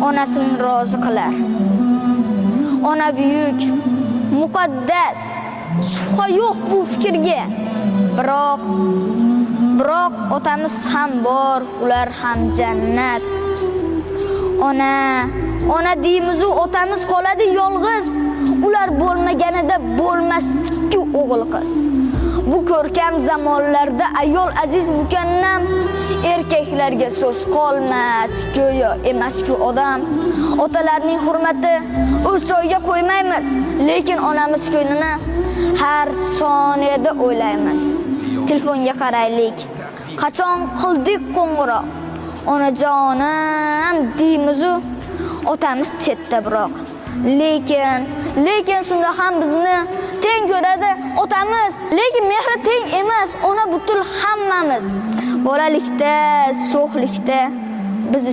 onasini rozi qilar. Ona buyuk, muqaddas, shubha yo'q bu fikrga. Biroq otamiz ham bor, ular ham jannat. Ona deymiz-u otamiz qoladi yolg'iz. Ular bo'lmaganida bo'lmasdi-ku o'g'il qiz. Bu ko'rkam zamonlarda ayol aziz mukannam, erkaklarga so'z qolmas, go'yo emas-ku odam. Otalarning hurmati o'z joyiga qo'ymaymiz, lekin onamiz ko'nglini har soniyada o'ylaymiz. Telefonga qaraylik. Qachon qildik qo'ng'iroq? Onajonim deymiz-u, otamiz chetda biroq. Lekin shunda ham bizni teng ko'radi otamiz. Lekin mehri teng emas, ona butul hammamiz. Bolalikda, sho'xlikda